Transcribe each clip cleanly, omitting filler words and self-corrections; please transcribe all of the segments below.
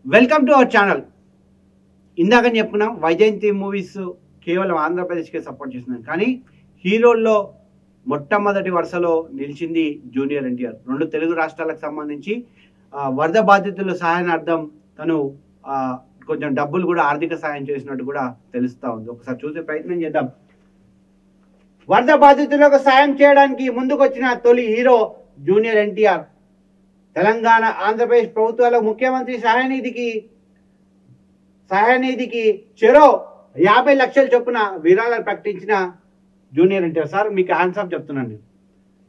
Welcome to our channel. ఇందాక చెప్పుకున్నాం Vyjayanthi movies కేవలం ఆంధ్రప్రదేశ్కే సపోర్ట్ చేస్తున్నాను, కానీ హీరోల్లో మొట్టమొదటి వరుసలో నిలిచింది జూనియర్ ఎన్టీఆర్. రెండు తెలుగు రాష్ట్రాలకు సంబంధించి వరద బాధితుల సహాయార్థం తను కొంచెం డబ్బులు కూడా ఆర్థిక సహాయం చేసినట్టు కూడా తెలుస్తూ ఉంది. ఒకసారి చూసే ప్రయత్నం చేద్దాం. వరద బాధితులకు సాయం చేయడానికి ముందుకొచ్చిన తొలి హీరో జూనియర్ ఎన్టీఆర్. తెలంగాణ ఆంధ్రప్రదేశ్ ప్రభుత్వాల ముఖ్యమంత్రి సహాయనిధికి చెరో 50 లక్షల చొప్పున విరాళాలు ప్రకటించిన జూనియర్ ఎన్టీఆర్. సార్ మీకు హ్యాండ్స్ ఆఫ్ చెప్తున్నాను.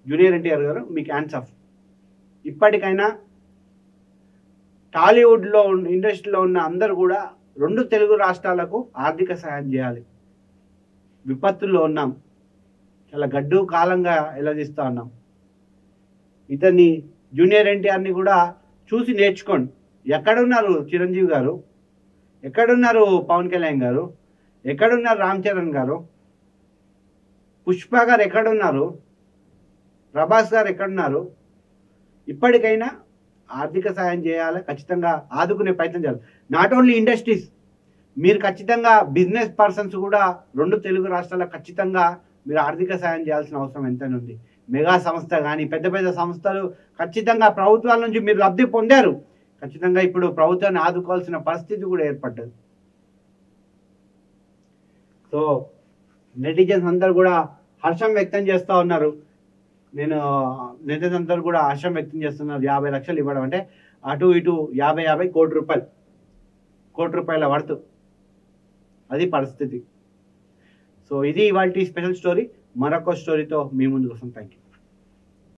జూనియర్ ఎన్టీఆర్ గారు మీకు హ్యాండ్స్ ఆఫ్. ఇప్పటికైనా టాలీవుడ్లో ఇండస్ట్రీలో ఉన్న అందరూ కూడా రెండు తెలుగు రాష్ట్రాలకు ఆర్థిక సహాయం చేయాలి. విపత్తుల్లో ఉన్నాం, చాలా గడ్డు కాలంగా ఎలదీస్తూ ఉన్నాం. ఇతన్ని జూనియర్ ఎన్టీఆర్ని కూడా చూసి నేర్చుకోండి. ఎక్కడున్నారు చిరంజీవి గారు, ఎక్కడున్నారు పవన్ కళ్యాణ్ గారు, ఎక్కడున్నారు రామ్ చరణ్ గారు, పుష్ప గారు ఎక్కడున్నారు, ప్రభాస్ గారు ఎక్కడున్నారు? ఇప్పటికైనా ఆర్థిక సాయం చేయాలి, ఖచ్చితంగా ఆదుకునే ప్రయత్నం చేయాలి. నాట్ ఓన్లీ ఇండస్ట్రీస్, మీరు ఖచ్చితంగా బిజినెస్ పర్సన్స్ కూడా రెండు తెలుగు రాష్ట్రాలకు ఖచ్చితంగా మీరు ఆర్థిక సాయం చేయాల్సిన అవసరం ఎంతైనా ఉంది. మెగా సంస్థ కానీ పెద్ద పెద్ద సంస్థలు ఖచ్చితంగా ప్రభుత్వాల నుంచి మీరు లబ్ధి పొందారు. ఖచ్చితంగా ఇప్పుడు ప్రభుత్వాన్ని ఆదుకోవాల్సిన పరిస్థితి కూడా ఏర్పడ్డది. సో నెటిజన్స్ అందరూ కూడా హర్షం వ్యక్తం చేస్తూ ఉన్నారు. నెటిజన్స్ అందరూ కూడా హర్షం వ్యక్తం చేస్తున్నారు. 50 లక్షలు ఇవ్వడం అంటే అటు ఇటు 50 కోటి రూపాయల వర్త్, అది పరిస్థితి. సో ఇది ఇవాల్టి స్పెషల్ స్టోరీ. మరొక స్టోరీతో మీ ముందుకు వస్తాం. Thank you.